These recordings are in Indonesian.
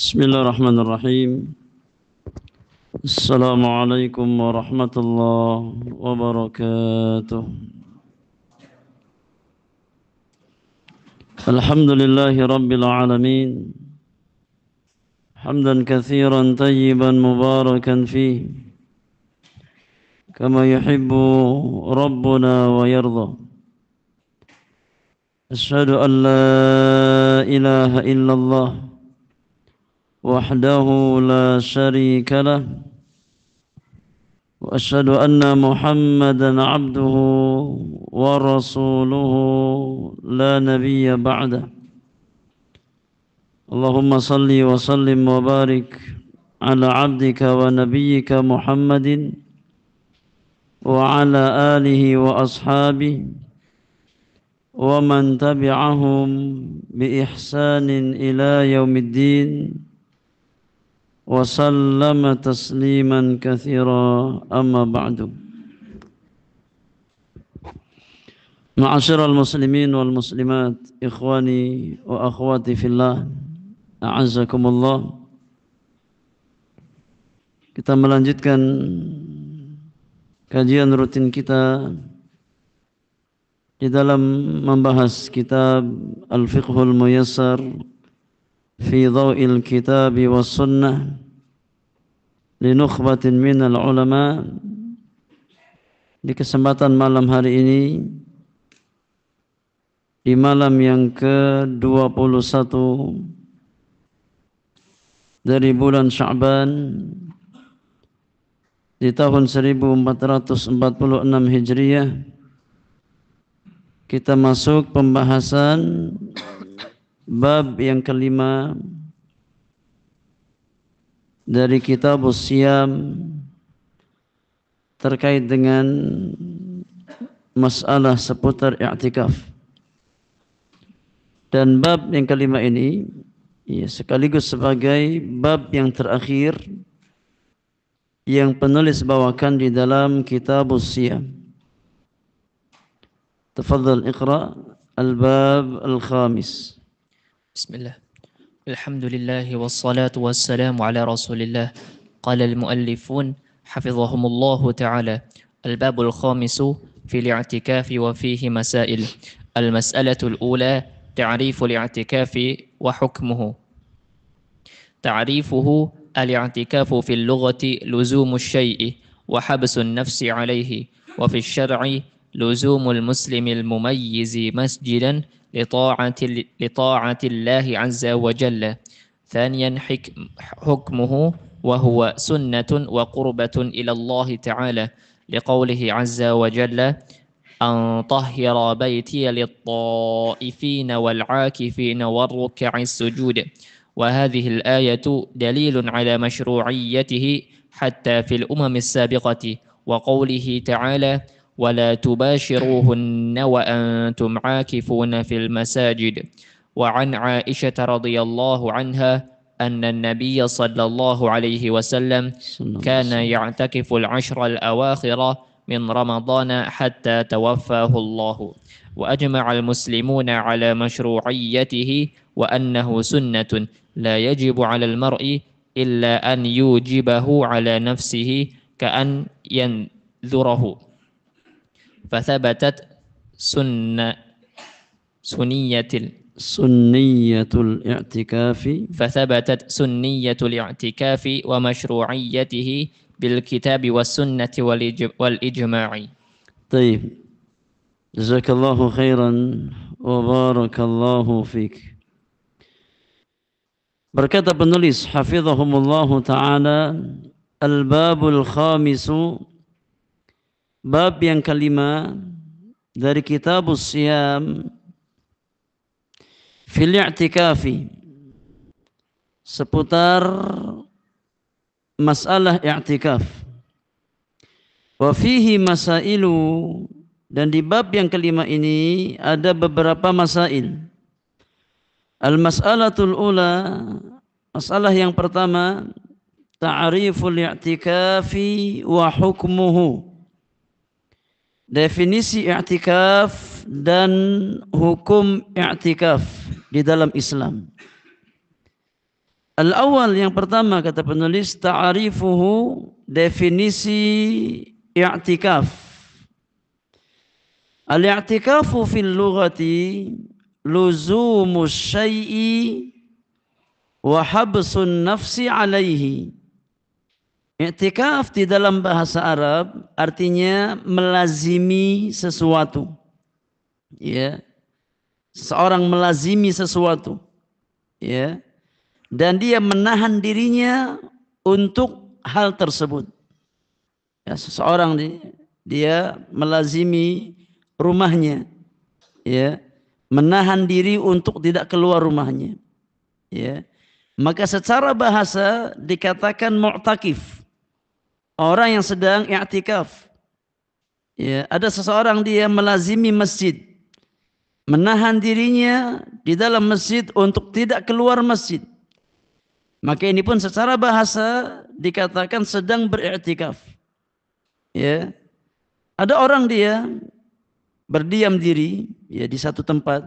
Bismillahirrahmanirrahim. Assalamualaikum warahmatullahi wabarakatuh. Alhamdulillahi rabbil alamin. Hamdan katsiran tayyiban mubarakan fih. Kama yuhibbu rabbuna wa yarda. Asyhadu an la ilaha illallah وحده لا شريك له وأشهد أن محمدا عبده ورسوله لا نبي بعده اللهم صل وسلم وبارك على عبدك ونبيك محمد وعلى آله وأصحابه ومن تبعهم بإحسان إلى يوم الدين وسلم تسليما كثيرا أما بعد معاشر المسلمين والمسلمات إخواني وأخواتي في الله أعزكم الله. Kita melanjutkan kajian rutin kita di dalam membahas kitab Al-Fiqhul Muyassar fi Dhaw'il Kitabi was Sunnah li nukhbatin minal ulama. Di kesempatan malam hari ini, di malam yang ke-21 dari bulan Sya'ban di tahun 1446 Hijriah, kita masuk pembahasan bab yang kelima dari kitab Siyam terkait dengan masalah seputar i'tikaf. Dan bab yang kelima ini sekaligus sebagai bab yang terakhir yang penulis bawakan di dalam kitab Siyam. Tafadhal iqra al-bab al-khamis. Bismillah. Alhamdulillah wassalatu wassalamu ala rasulillah. Qala al-muallifun hafizahumullahu ta'ala. Al-babul khamisu fi al-i'tikafi wa fihi masail. Al-mas'alatul ula ta'rifu al-i'tikafi wa hukmuhu. Ta'rifuhu al-i'tikafu fi al-lughati luzumu asy-syai'i wa habsu an-nafsi alayhi wa fi asy-syar'i luzumu al-muslimi al-mumayyizi masjidan لطاعة الله عز وجل. ثانيا حكمه وهو سنة وقربة إلى الله تعالى لقوله عز وجل أن طهر بيتي للطائفين والعاكفين والركع السجود. وهذه الآية دليل على مشروعيته حتى في الأمم السابقة. وقوله تعالى ولا تباشروهن وأنتم عاكفون في المساجد. وعن عائشة رضي الله عنها أن النبي صلى الله عليه وسلم كان يعتكف العشر الأواخر من رمضان حتى توفاه الله. وأجمع المسلمون على مشروعيته وأنه سنة لا يجب على المرء إلا أن يوجبه على نفسه كأن ينذره. فثبتت سنية الاعتكاف ومشروعيته بالكتاب والسنة والإجماع. طيب, jazakallahu khairan wa barakallahu fik. Berkata penulis hafizahumullahu ta'ala, al-babul khamisu, bab yang kelima dari kitab Siyam fil i'tikafi, seputar masalah i'tikaf. Wa fihi masailu, dan di bab yang kelima ini ada beberapa masail. Al-mas'alatul ula, masalah yang pertama, ta'riful i'tikafi wa hukmuhu, definisi i'tikaf dan hukum i'tikaf di dalam Islam. Al-awwal, yang pertama kata penulis, ta'arifuhu, definisi i'tikaf. Al-i'tikafu fil lughati luzumus syai'i wa habsun nafsi alaihi. I'tikaf di dalam bahasa Arab artinya melazimi sesuatu. Ya. Seorang melazimi sesuatu. Ya. Dan dia menahan dirinya untuk hal tersebut. Ya, seseorang dia melazimi rumahnya, ya, menahan diri untuk tidak keluar rumahnya, ya, maka secara bahasa dikatakan mu'takif, orang yang sedang i'tikaf. Ya, ada seseorang dia melazimi masjid, menahan dirinya di dalam masjid untuk tidak keluar masjid. Maka ini pun secara bahasa dikatakan sedang beriktikaf. Ya. Ada orang dia berdiam diri ya di satu tempat.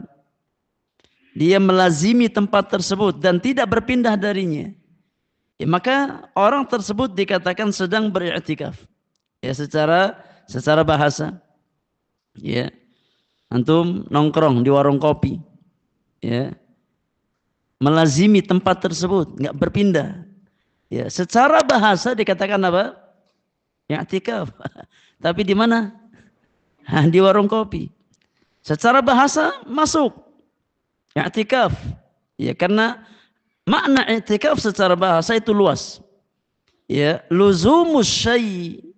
Dia melazimi tempat tersebut dan tidak berpindah darinya. Ya, maka orang tersebut dikatakan sedang beriktikaf. Ya, secara bahasa. Ya. Antum nongkrong di warung kopi. Ya. Melazimi tempat tersebut, nggak berpindah. Ya, secara bahasa dikatakan apa? I'tikaf. Tapi di mana? Di warung kopi. Secara bahasa masuk i'tikaf. Ya, karena makna i'tikaf secara bahasa itu luas. Ya, luzumus syai'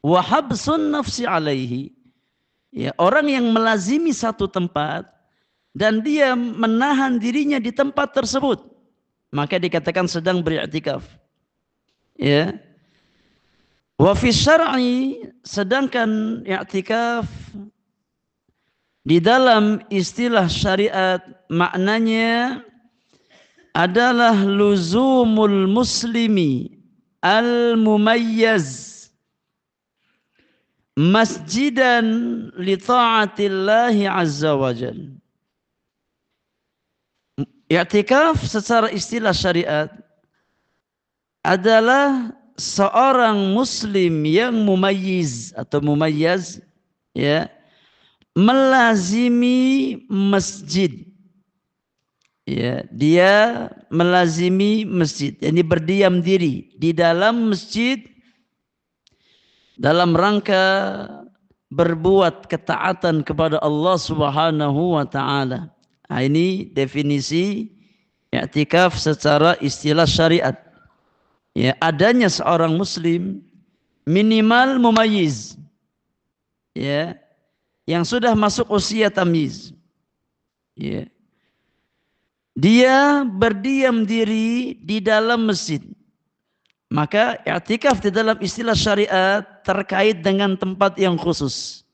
wa habsun nafsi alaihi. Ya, orang yang melazimi satu tempat dan dia menahan dirinya di tempat tersebut, maka dikatakan sedang beriktikaf. Ya. Wa fi syar'i, sedangkan i'tikaf di dalam istilah syariat maknanya adalah luzumul muslimi al-mumayyaz masjidan li ta'atillahi azza wa jalla. I'tikaf secara istilah syariat adalah seorang muslim yang mumayyiz atau mumayyaz, ya, melazimi masjid. Ya, dia melazimi masjid, ini berdiam diri di dalam masjid dalam rangka berbuat ketaatan kepada Allah Subhanahu wa taala. Nah, ini definisi i'tikaf secara istilah syariat. Ya, adanya seorang muslim minimal mumayyiz, ya, yang sudah masuk usia tamyiz. Ya. Dia berdiam diri di dalam masjid. Maka i'tikaf di dalam istilah syariat terkait dengan tempat yang khusus.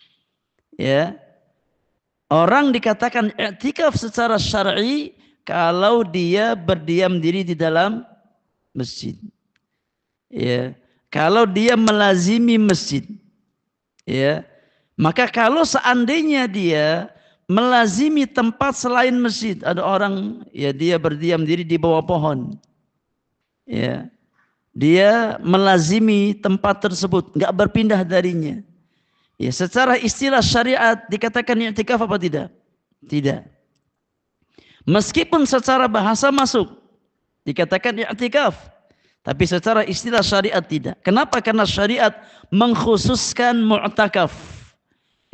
Ya. Orang dikatakan i'tikaf secara syar'i kalau dia berdiam diri di dalam masjid. Ya, kalau dia melazimi masjid. Ya. Maka kalau seandainya dia melazimi tempat selain masjid, ada orang ya dia berdiam diri di bawah pohon. Ya. Dia melazimi tempat tersebut, enggak berpindah darinya. Ya, secara istilah syariat dikatakan i'tikaf apa tidak? Tidak. Meskipun secara bahasa masuk dikatakan i'tikaf, tapi secara istilah syariat tidak. Kenapa? Karena syariat mengkhususkan mu'takaf,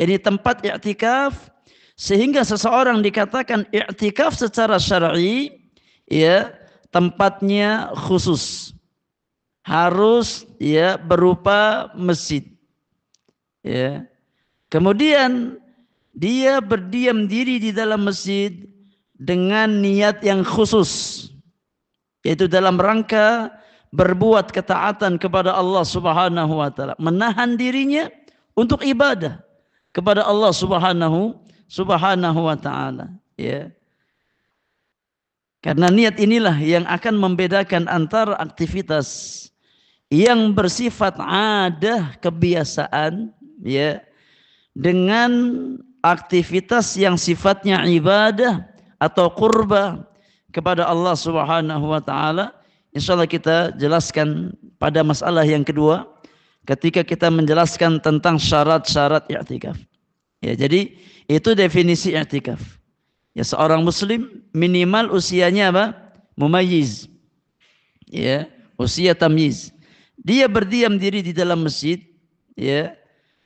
ini tempat i'tikaf, sehingga seseorang dikatakan i'tikaf secara syar'i, ya, tempatnya khusus, harus ya berupa masjid. Ya. Kemudian dia berdiam diri di dalam masjid dengan niat yang khusus, yaitu dalam rangka berbuat ketaatan kepada Allah Subhanahu wa taala, menahan dirinya untuk ibadah kepada Allah Subhanahu wa taala, ya. Karena niat inilah yang akan membedakan antara aktivitas yang bersifat adah, kebiasaan, ya, dengan aktivitas yang sifatnya ibadah atau qurba kepada Allah Subhanahu wa taala, insyaallah kita jelaskan pada masalah yang kedua ketika kita menjelaskan tentang syarat-syarat i'tikaf. Ya, jadi itu definisi i'tikaf. Ya, seorang muslim minimal usianya apa? Mumayyiz. Ya, usia tamyiz. Dia berdiam diri di dalam masjid, ya,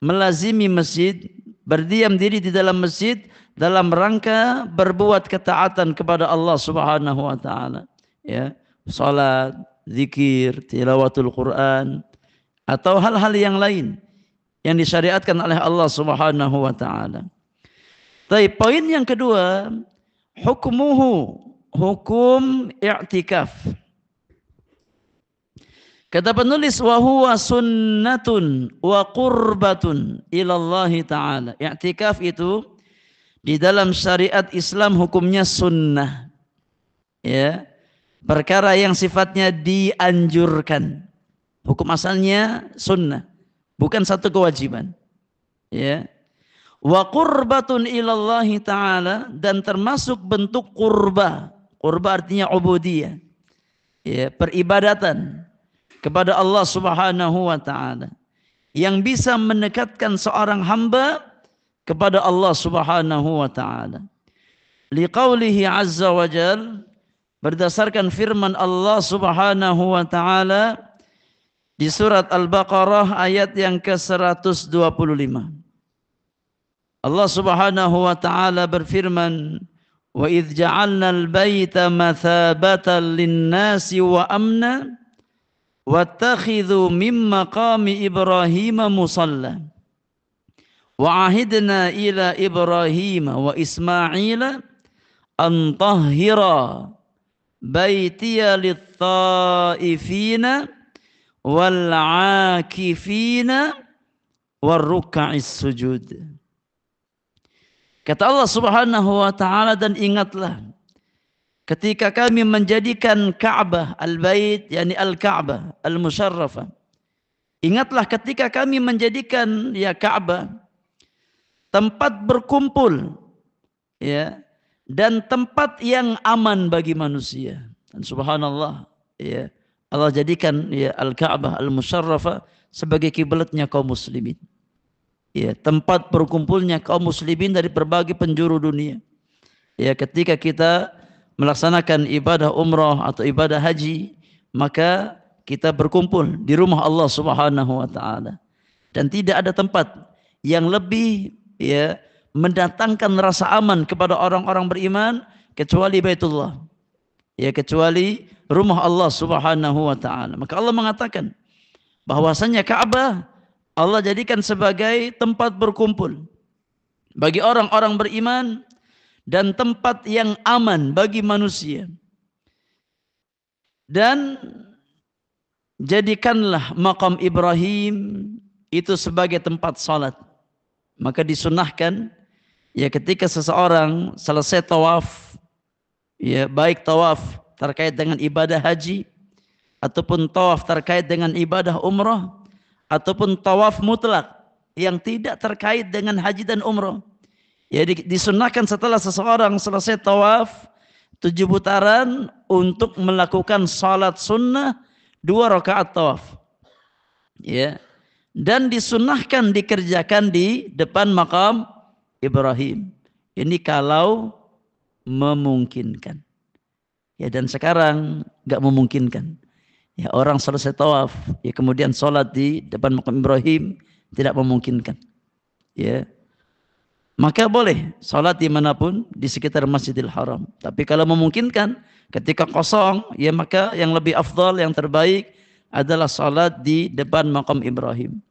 melazimi masjid, berdiam diri di dalam masjid dalam rangka berbuat ketaatan kepada Allah Subhanahu wa taala. Ya, salat, zikir, tilawatul Quran atau hal-hal yang lain yang disyariatkan oleh Allah Subhanahu wa taala. Tapi poin yang kedua, hukum i'tikaf. Kata penulis, wa huwa sunnatun wa qurbatun ilallahi ta'ala. I'tikaf itu di dalam syariat Islam hukumnya sunnah. Ya. Perkara yang sifatnya dianjurkan. Hukum asalnya sunnah, bukan satu kewajiban. Ya. Wa qurbatun ilallahi ta'ala, dan termasuk bentuk qurba. Qurba artinya ubudiyah. Ya, peribadatan kepada Allah Subhanahu wa taala yang bisa mendekatkan seorang hamba kepada Allah Subhanahu wa taala. Liqaulihi azza wa jal, berdasarkan firman Allah Subhanahu wa taala di surat Al-Baqarah ayat yang ke-125. Allah Subhanahu wa taala berfirman, "Wa idz ja'alna al-baita mathabatan lin-nasi wa amna wattakhidhu min maqami Ibrahim musalla wa ahidna ila Ibrahim wa Ismail an tahhira baitiya lit-ta'ifina wal 'akifina war ruk'is sujud." Kata Allah Subhanahu wa taala, dan ingatlah ketika kami menjadikan Ka'bah, al-Bait, yakni al-Ka'bah, al-Musyarrafah. Ingatlah ketika kami menjadikan ya Ka'bah tempat berkumpul, ya, dan tempat yang aman bagi manusia. Dan subhanallah, ya, Allah jadikan ya al-Ka'bah, al-Musyarrafah sebagai kiblatnya kaum muslimin. Ya, tempat berkumpulnya kaum muslimin dari berbagai penjuru dunia. Ya, ketika kita melaksanakan ibadah umrah atau ibadah haji, maka kita berkumpul di rumah Allah Subhanahu wa taala. Dan tidak ada tempat yang lebih ya mendatangkan rasa aman kepada orang-orang beriman kecuali Baitullah. Ya, kecuali rumah Allah Subhanahu wa taala. Maka Allah mengatakan bahwasanya Ka'bah Allah jadikan sebagai tempat berkumpul bagi orang-orang beriman dan tempat yang aman bagi manusia. Dan jadikanlah makam Ibrahim itu sebagai tempat salat. Maka disunahkan ya ketika seseorang selesai tawaf, ya baik tawaf terkait dengan ibadah haji ataupun tawaf terkait dengan ibadah umrah ataupun tawaf mutlak yang tidak terkait dengan haji dan umrah. Ya, disunahkan setelah seseorang selesai tawaf 7 putaran untuk melakukan salat sunnah 2 rakaat tawaf. Ya. Dan disunahkan dikerjakan di depan makam Ibrahim. Ini kalau memungkinkan. Ya, dan sekarang enggak memungkinkan. Ya, orang selesai tawaf, ya kemudian salat di depan makam Ibrahim tidak memungkinkan. Ya. Maka boleh salat dimanapun di sekitar Masjidil Haram. Tapi kalau memungkinkan ketika kosong, ya maka yang lebih afdal, yang terbaik adalah salat di depan makam Ibrahim.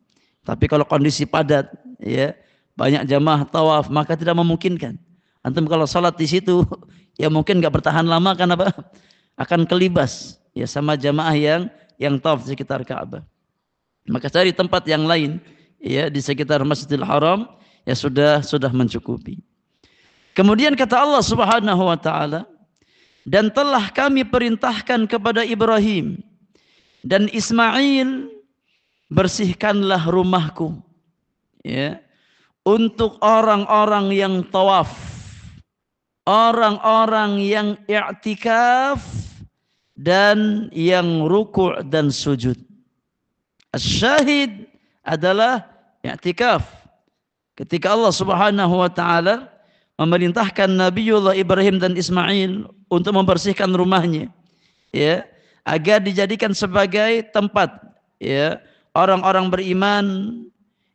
Tapi kalau kondisi padat, ya banyak jamaah tawaf, maka tidak memungkinkan. Antum kalau salat di situ, ya mungkin nggak bertahan lama, karena apa? Akan kelibas ya sama jamaah yang tawaf di sekitar Ka'bah. Maka cari tempat yang lain ya di sekitar Masjidil Haram, ya sudah mencukupi. Kemudian kata Allah Subhanahu wa taala, dan telah kami perintahkan kepada Ibrahim dan Ismail, bersihkanlah rumahku ya untuk orang-orang yang tawaf, orang-orang yang i'tikaf dan yang ruku' dan sujud. Asyahid adalah i'tikaf. Ketika Allah Subhanahu wa taala memerintahkan Nabiullah Ibrahim dan Ismail untuk membersihkan rumahnya, ya, agar dijadikan sebagai tempat, ya, orang-orang beriman,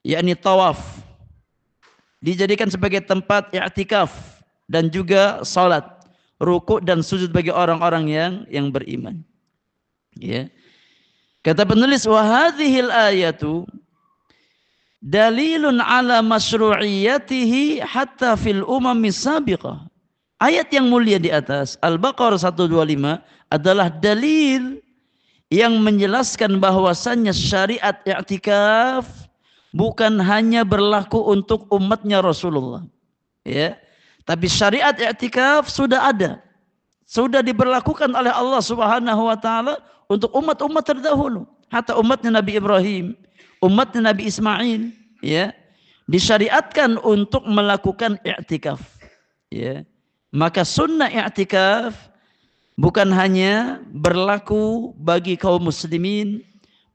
yakni tawaf, dijadikan sebagai tempat i'tikaf dan juga salat, rukuk dan sujud bagi orang-orang yang beriman. Ya. Kata penulis, wa hadhil ayatu dalilun ala masyru'iyatihi hatta fil umamis sabiqah. Ayat yang mulia di atas Al-Baqarah 125 adalah dalil yang menjelaskan bahwasannya syariat i'tikaf bukan hanya berlaku untuk umatnya Rasulullah, ya, tapi syariat i'tikaf sudah ada, sudah diberlakukan oleh Allah Subhanahu wa taala untuk umat-umat terdahulu, hatta umatnya Nabi Ibrahim, umatnya Nabi Ismail, ya, disyariatkan untuk melakukan i'tikaf, ya. Maka sunnah i'tikaf bukan hanya berlaku bagi kaum muslimin,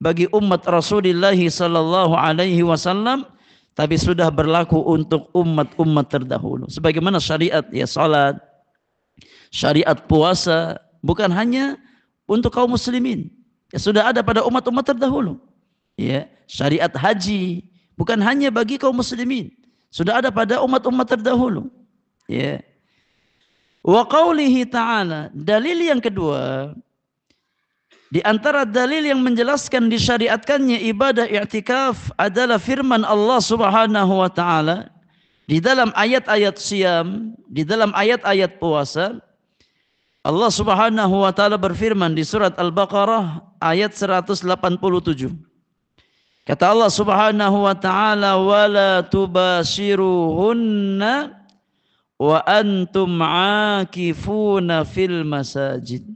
bagi umat Rasulullah sallallahu alaihi wasallam, tapi sudah berlaku untuk umat-umat terdahulu. Sebagaimana syariat, ya, salat, syariat puasa bukan hanya untuk kaum muslimin, ya, sudah ada pada umat-umat terdahulu. Ya, syariat haji bukan hanya bagi kaum muslimin, sudah ada pada umat-umat terdahulu. Ya. Wa qaulihi ta'ala, dalil yang kedua di antara dalil yang menjelaskan disyariatkannya ibadah i'tikaf adalah firman Allah Subhanahu wa taala di dalam ayat-ayat siyam, di dalam ayat-ayat puasa. Allah Subhanahu wa taala berfirman di surat Al-Baqarah ayat 187. Kata Allah Subhanahu wa taala, wala tubashiruhunna wa antum aakifuna fil masajid.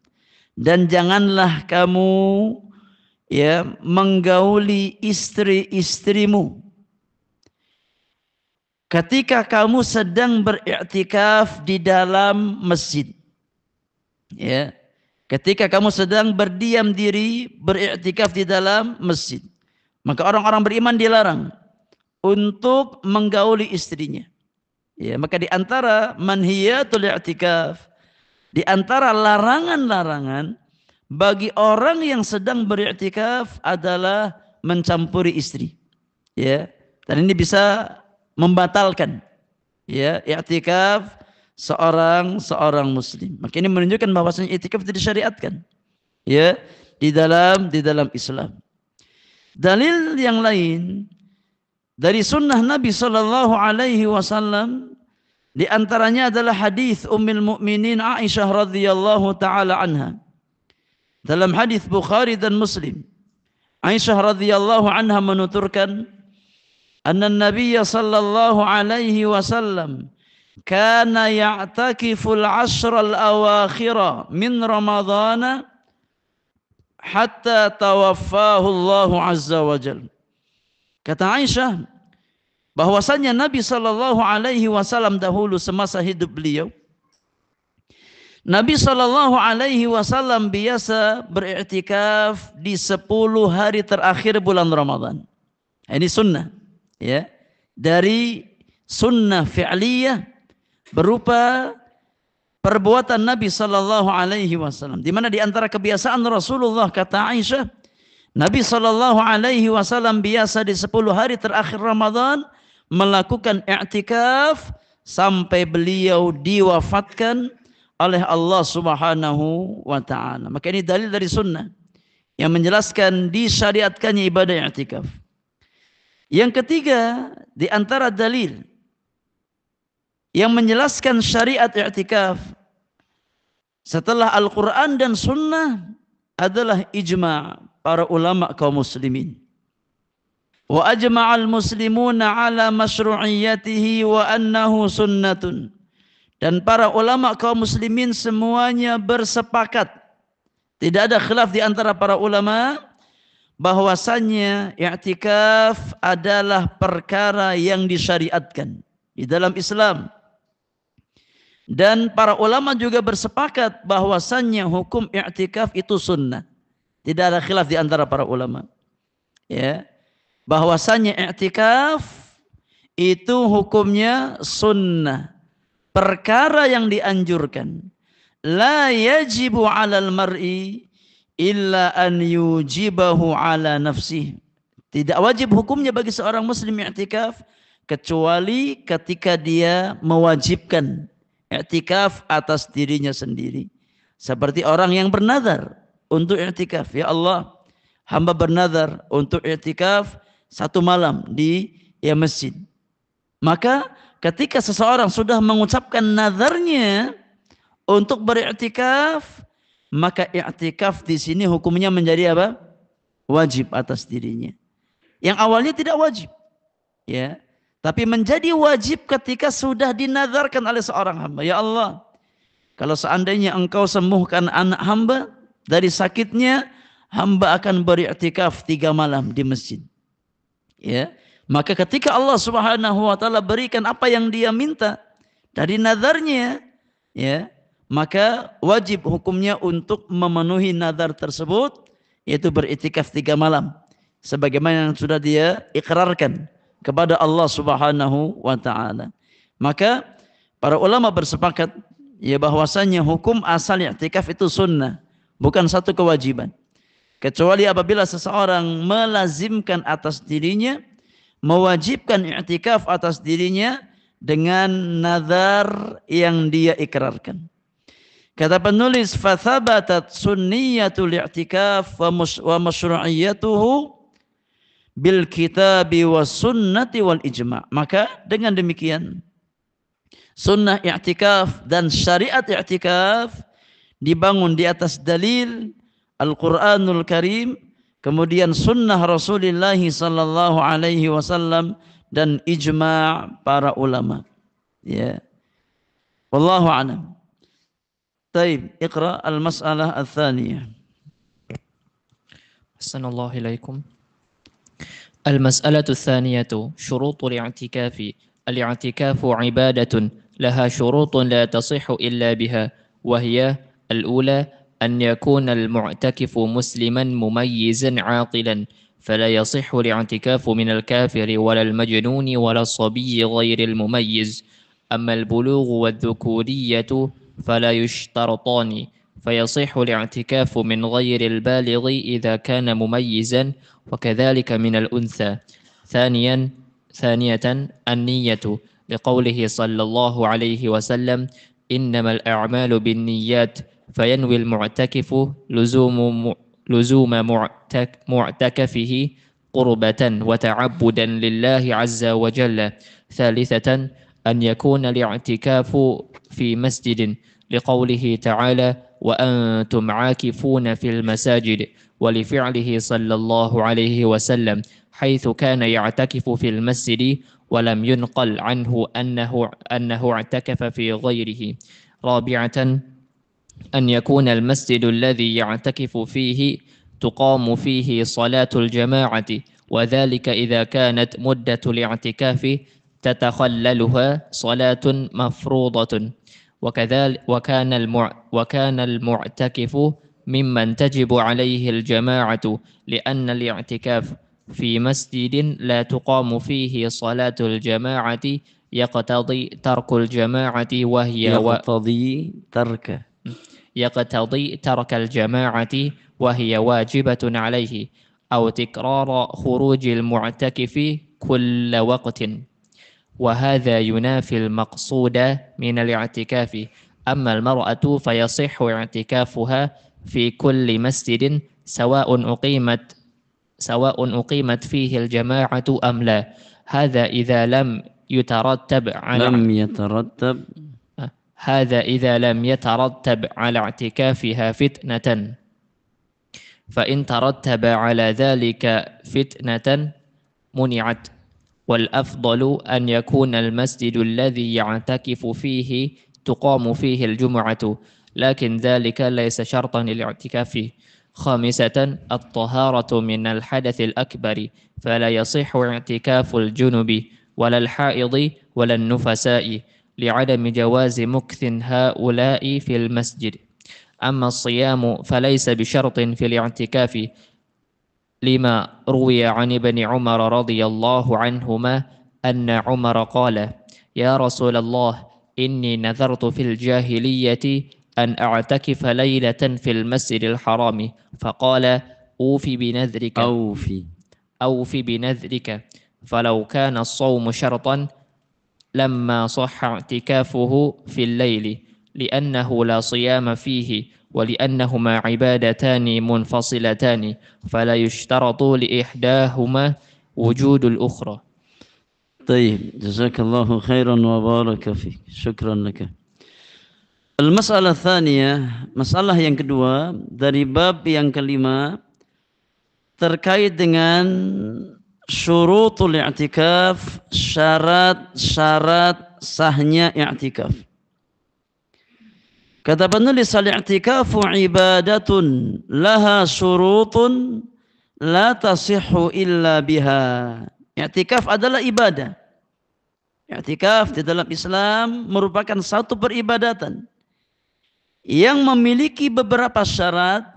Dan janganlah kamu, ya, menggauli istri-istrimu ketika kamu sedang beriktikaf di dalam masjid. Ya, ketika kamu sedang berdiam diri beriktikaf di dalam masjid, maka orang-orang beriman dilarang untuk menggauli istrinya. Ya, maka di antara manhiyatul i'tikaf, di antara larangan-larangan bagi orang yang sedang beriktikaf adalah mencampuri istri. Ya, dan ini bisa membatalkan, ya, i'tikaf seorang muslim. Maka ini menunjukkan bahwasanya i'tikaf itu disyariatkan, ya, di dalam Islam. Dalil yang lain dari sunnah Nabi sallallahu alaihi wasallam di antaranya adalah hadis Ummul Mukminin Aisyah radhiyallahu taala anha. Dalam hadis Bukhari dan Muslim, Aisyah radhiyallahu anha menuturkan, anna Nabiy sallallahu alaihi wasallam kana ya'takiful ashral awakhira min Ramadhan hatta tawaffahu Allah azza wa jalla. Kata Aisyah bahwasanya Nabi sallallahu alaihi wasallam dahulu semasa hidup beliau, Nabi sallallahu alaihi wasallam biasa beriktikaf di 10 hari terakhir bulan Ramadan. Ini sunnah, ya, dari sunnah fi'liyah berupa perbuatan Nabi sallallahu alaihi wasallam, di mana di antara kebiasaan Rasulullah, kata Aisyah, Nabi sallallahu alaihi wasallam biasa di 10 hari terakhir Ramadan melakukan i'tikaf sampai beliau diwafatkan oleh Allah Subhanahu wa taala. Maka ini dalil dari sunnah yang menjelaskan disyariatkannya ibadah i'tikaf. Yang ketiga di antara dalil yang menjelaskan syariat i'tikaf setelah Al-Quran dan Sunnah adalah ijma' para ulama kaum muslimin. Wa ajma'al muslimuna ala masyru'iyatihi wa annahu sunnatun. Dan para ulama kaum muslimin semuanya bersepakat, tidak ada khilaf di antara para ulama, bahwasannya i'tikaf adalah perkara yang disyariatkan di dalam Islam. Dan para ulama juga bersepakat bahwasannya hukum i'tikaf itu sunnah. Tidak ada khilaf di antara para ulama. Ya, bahwasannya i'tikaf itu hukumnya sunnah. Perkara yang dianjurkan. La yajibu 'alal mar'i illa an yujibahu 'ala nafsihi. Tidak wajib hukumnya bagi seorang muslim i'tikaf kecuali ketika dia mewajibkan i'tikaf atas dirinya sendiri. Seperti orang yang bernazar untuk i'tikaf. Ya Allah, hamba bernazar untuk i'tikaf 1 malam di masjid. Maka ketika seseorang sudah mengucapkan nazarnya untuk beriktikaf, maka i'tikaf di sini hukumnya menjadi apa? Wajib atas dirinya. Yang awalnya tidak wajib. Ya. Tapi menjadi wajib ketika sudah dinazarkan oleh seorang hamba. Ya Allah, kalau seandainya engkau sembuhkan anak hamba dari sakitnya, hamba akan beriktikaf 3 malam di masjid. Ya. Maka ketika Allah Subhanahu wa taala berikan apa yang dia minta dari nazarnya, ya, maka wajib hukumnya untuk memenuhi nazar tersebut, yaitu beriktikaf 3 malam sebagaimana yang sudah dia ikrarkan kepada Allah Subhanahu wa taala. Maka para ulama bersepakat ya bahwasanya hukum asal i'tikaf itu sunnah, bukan satu kewajiban. Kecuali apabila seseorang melazimkan atas dirinya, mewajibkan i'tikaf atas dirinya dengan nazar yang dia ikrarkan. Kata penulis, fathabatat sunniyatul i'tikaf wa masyru'iyyatuhu bil kitabi was sunnati wal ijma'. Maka dengan demikian sunnah i'tikaf dan syariat i'tikaf dibangun di atas dalil Al-Quranul Karim, kemudian sunnah Rasulullah sallallahu alaihi wasallam dan ijma' para ulama. Ya. Wallahu a'lam. Taib, iqra al-mas'alah al-thaniyah. Assalamualaikum ilaikum. المسألة الثانية شروط الاعتكاف. الاعتكاف عبادة لها شروط لا تصح إلا بها، وهي الأولى أن يكون المعتكف مسلما مميزا عاقلا، فلا يصح الاعتكاف من الكافر ولا المجنون ولا الصبي غير المميز. أما البلوغ والذكورية فلا يشترطان، فيصح الاعتكاف من غير البالغ إذا كان مميزا، وكذلك من الأنثى. ثانية النية، لقوله صلى الله عليه وسلم: إنما الأعمال بالنيات، فينوي المعتكف لزوم معتكفه قربة وتعبدا لله عز وجل. ثالثة أن يكون الاعتكاف في مسجد، لقوله تعالى: وأنتم عاكفون في المساجد، ولفعله صلى الله عليه وسلم حيث كان يعتكف في المسجد ولم ينقل عنه أنه اعتكف في غيره. رابعة أن يكون المسجد الذي يعتكف فيه تقام فيه صلاة الجماعة، وذلك إذا كانت مدة الاعتكاف تتخللها صلاة مفروضة. وكان المعتكف ممن تجب عليه الجماعة، لأن الاعتكاف في مسجد لا تقام فيه صلاة الجماعة يقتضي ترك الجماعة، يقتضي ترك الجماعة وهي واجبة عليه، أو تكرار خروج المعتكف كل وقت، وهذا ينافي المقصود من الاعتكاف. أما المرأة فيصح اعتكافها في كل مسجد سواء أقيمت فيه الجماعة أم لا. هذا إذا لم يترتب على اعتكافها فتنة، فإن ترتب على ذلك فتنة منعت. والأفضل أن يكون المسجد الذي يعتكف فيه تقام فيه الجمعة، لكن ذلك ليس شرطا للاعتكاف. خامسة الطهارة من الحدث الأكبر، فلا يصح اعتكاف الجنب ولا الحائض ولا النفساء، لعدم جواز مكث هؤلاء في المسجد. أما الصيام فليس بشرط في الاعتكاف لما روي عن ابن عمر رضي الله عنهما أن عمر قال: يا رسول الله إني نذرت في الجاهلية أن أعتكف ليلة في المسجد الحرام، فقال: أوفي بنذرك فلو كان الصوم شرطا لما صح اعتكافه في الليل لأنه لا صيام فيه ولأنهما عبادتان منفصلتان فلا يشترط لإحداهما وجود الأخرى. طيب جزاك الله خيرا وبارك فيك. شكرا لك. Al-mas'alah tsaniyah, masalah yang kedua dari bab yang kelima terkait dengan syurutul i'tikaf, syarat-syarat sahnya i'tikaf. Kata penulis, al-i'tikafu ibadatun laha syurutun la tasihhu illa biha. I'tikaf adalah ibadah. I'tikaf di dalam Islam merupakan satu peribadatan yang memiliki beberapa syarat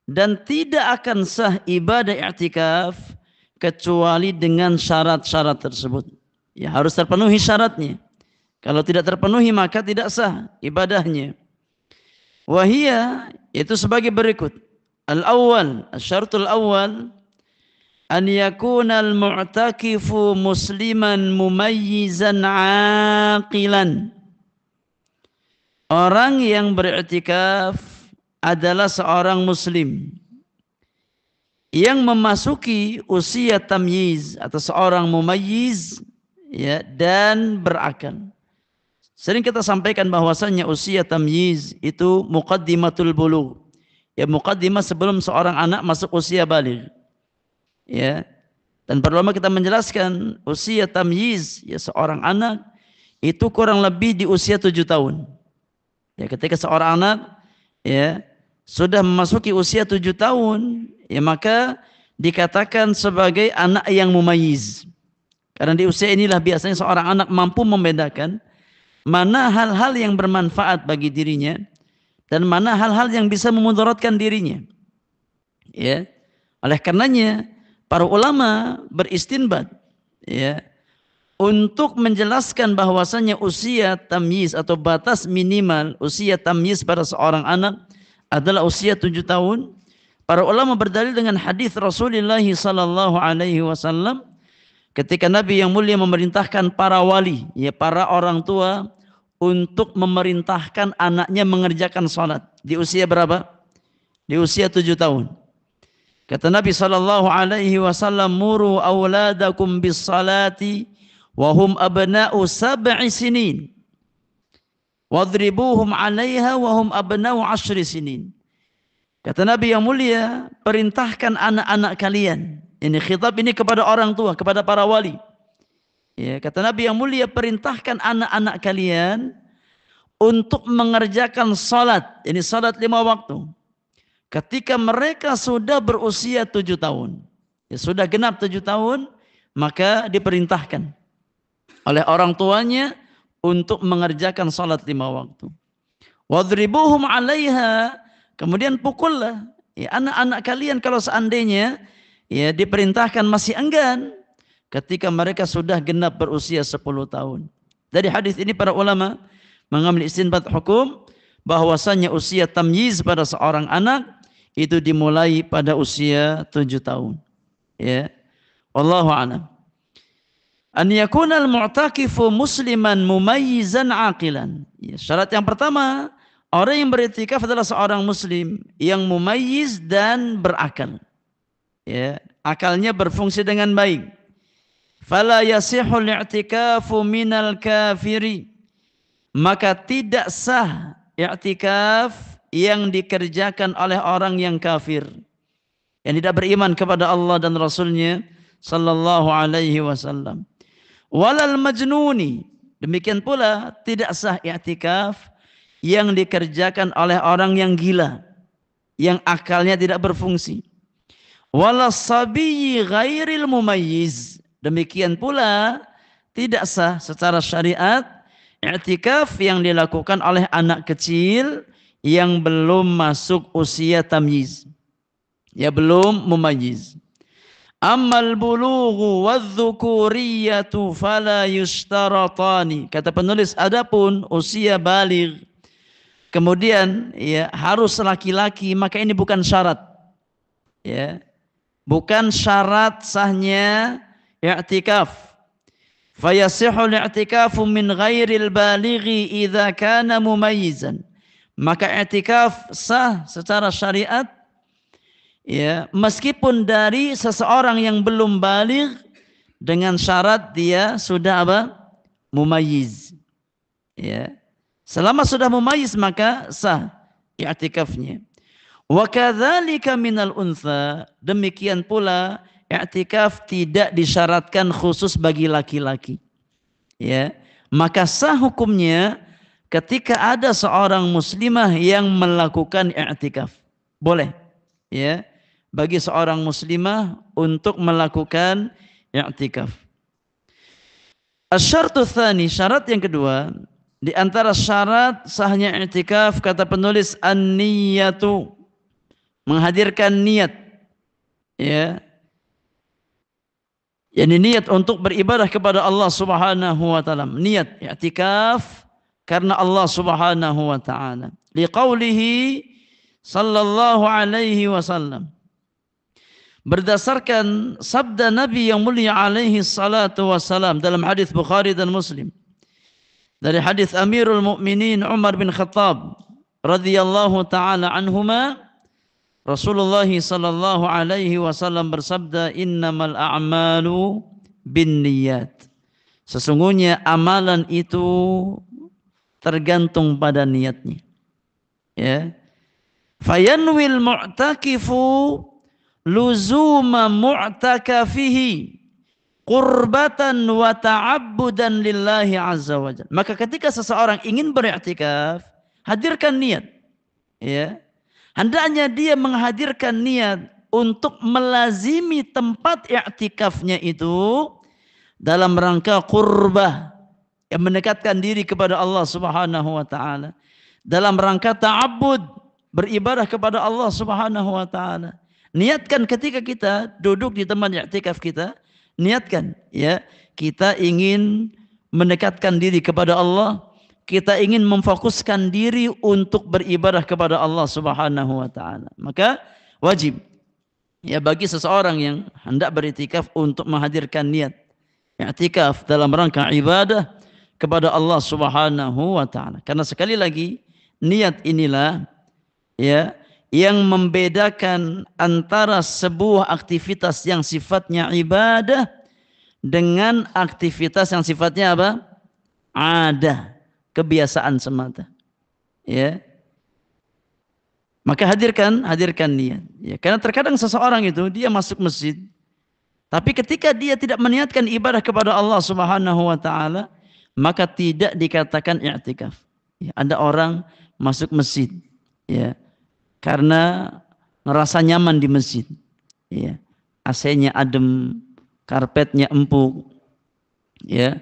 dan tidak akan sah ibadah i'tikaf kecuali dengan syarat-syarat tersebut. Ya, harus terpenuhi syaratnya. Kalau tidak terpenuhi maka tidak sah ibadahnya. Wahia, itu sebagai berikut. Al-awwal, asy-syaratul awwal an yakuna al-mu'takifu musliman mumayyizan aqilan. Orang yang beriktikaf adalah seorang muslim yang memasuki usia tamyiz atau seorang mumayyiz, ya, dan berakal. Sering kita sampaikan bahwasannya usia tamyiz itu muqaddimatul bulugh. Ya, muqaddimah sebelum seorang anak masuk usia baligh. Ya. Dan perlu kita menjelaskan usia tamyiz, ya, seorang anak itu kurang lebih di usia 7 tahun. Ya, ketika seorang anak, ya, sudah memasuki usia 7 tahun, ya, maka dikatakan sebagai anak yang mumayyiz. Karena di usia inilah biasanya seorang anak mampu membedakan mana hal-hal yang bermanfaat bagi dirinya dan mana hal-hal yang bisa memudaratkan dirinya. Ya. Oleh karenanya para ulama beristinbat, ya, untuk menjelaskan bahwasannya usia tamyiz atau batas minimal usia tamyiz pada seorang anak adalah usia 7 tahun. Para ulama berdalil dengan hadis Rasulullah sallallahu alaihi wasallam ketika Nabi yang mulia memerintahkan para wali, ya, para orang tua untuk memerintahkan anaknya mengerjakan salat di usia berapa? Di usia 7 tahun. Kata Nabi sallallahu alaihi wasallam, "Muru auladakum bis salati wa hum abna'u 7 sinin. Wadribuhum 'alaiha wa hum abna'u 10 sinin." Kata Nabi yang mulia, perintahkan anak-anak kalian. Ini khitab ini kepada orang tua, kepada para wali. Ya, kata Nabi yang mulia, perintahkan anak-anak kalian untuk mengerjakan salat. Ini salat 5 waktu. Ketika mereka sudah berusia 7 tahun. Ya, sudah genap 7 tahun, maka diperintahkan oleh orang tuanya untuk mengerjakan salat 5 waktu. Wadribuhum 'alaiha, kemudian pukullah, ya, anak-anak kalian kalau seandainya, ya, diperintahkan masih enggan ketika mereka sudah genap berusia 10 tahun. Dari hadis ini para ulama mengambil istinbat hukum bahwasanya usia tamyiz pada seorang anak itu dimulai pada usia 7 tahun. Ya. Wallahu a'lam. An yakuna al-mu'takifu musliman mumayyizan aqilan. Ya, syarat yang pertama, orang yang beriktikaf adalah seorang muslim yang mumayyiz dan berakal. Ya, akalnya berfungsi dengan baik. Fala yasihul i'tikafu minal kafiri. Maka tidak sah i'tikaf yang dikerjakan oleh orang yang kafir, yang tidak beriman kepada Allah dan Rasulnya sallallahu alaihi wasallam. Walal majnuni, demikian pula tidak sah i'tikaf yang dikerjakan oleh orang yang gila, yang akalnya tidak berfungsi. Walas sabiyyi ghairil mumayyiz, demikian pula tidak sah secara syariat i'tikaf yang dilakukan oleh anak kecil yang belum masuk usia tamyiz. Ya belum mumayyiz. Ammal bulughu wadh-dhukuriyatu fala yushtaratani. Kata penulis, adapun usia baligh kemudian ya harus laki-laki, maka ini bukan syarat. Ya. Bukan syarat sahnya i'tikaf. Fayasihhu al-i'tikafu min ghairil balighi idza kana mumayyizan. Maka i'tikaf sah secara syariat ya, meskipun dari seseorang yang belum baligh dengan syarat dia sudah apa? Mumayyiz. Ya. Selama sudah mumayyiz maka sah i'tikafnya. Wa kadzalika minal untha, demikian pula i'tikaf tidak disyaratkan khusus bagi laki-laki. Ya. Maka sah hukumnya ketika ada seorang muslimah yang melakukan i'tikaf. Boleh. Ya. Bagi seorang muslimah untuk melakukan i'tikaf. Asy-syartu tsani, syarat yang kedua, di antara syarat sahnya i'tikaf kata penulis an-niyatu, menghadirkan niat. Ya. Yani niat untuk beribadah kepada Allah Subhanahu wa taala. Niat i'tikaf karena Allah Subhanahu wa taala. Liqaulihi sallallahu alaihi wasallam. Berdasarkan sabda Nabi yang mulia alaihi salatu wassalam dalam hadis Bukhari dan Muslim. Dari hadis Amirul Mukminin Umar bin Khattab radhiyallahu taala anhuma, Rasulullah sallallahu alaihi wasallam bersabda, "Innamal a'malu binniyat." Sesungguhnya amalan itu tergantung pada niatnya. Ya. Fayanwil mu'takifu luzuma mu'takafihi qurbatan wa ta'abbudan lillahi azza wa jalla. Maka ketika seseorang ingin beriktikaf, hadirkan niat. Ya. Hendaknya dia menghadirkan niat untuk melazimi tempat i'tikafnya itu dalam rangka qurbah, yang mendekatkan diri kepada Allah Subhanahu wa taala, dalam rangka ta'abbud, beribadah kepada Allah Subhanahu wa taala. Niatkan ketika kita duduk di tempat i'tikaf kita, niatkan ya, kita ingin mendekatkan diri kepada Allah, kita ingin memfokuskan diri untuk beribadah kepada Allah Subhanahu wa taala. Maka wajib ya bagi seseorang yang hendak beriktikaf untuk menghadirkan niat i'tikaf dalam rangka ibadah kepada Allah Subhanahu wa taala. Karena sekali lagi niat inilah ya yang membedakan antara sebuah aktivitas yang sifatnya ibadah dengan aktivitas yang sifatnya apa? Ada, kebiasaan semata. Ya. Maka hadirkan niat. Ya, karena terkadang seseorang itu dia masuk masjid, tapi ketika dia tidak meniatkan ibadah kepada Allah Subhanahu wa taala, maka tidak dikatakan i'tikaf. Ya, ada orang masuk masjid, ya, karena ngerasa nyaman di masjid, ya, AC-nya adem, karpetnya empuk, ya,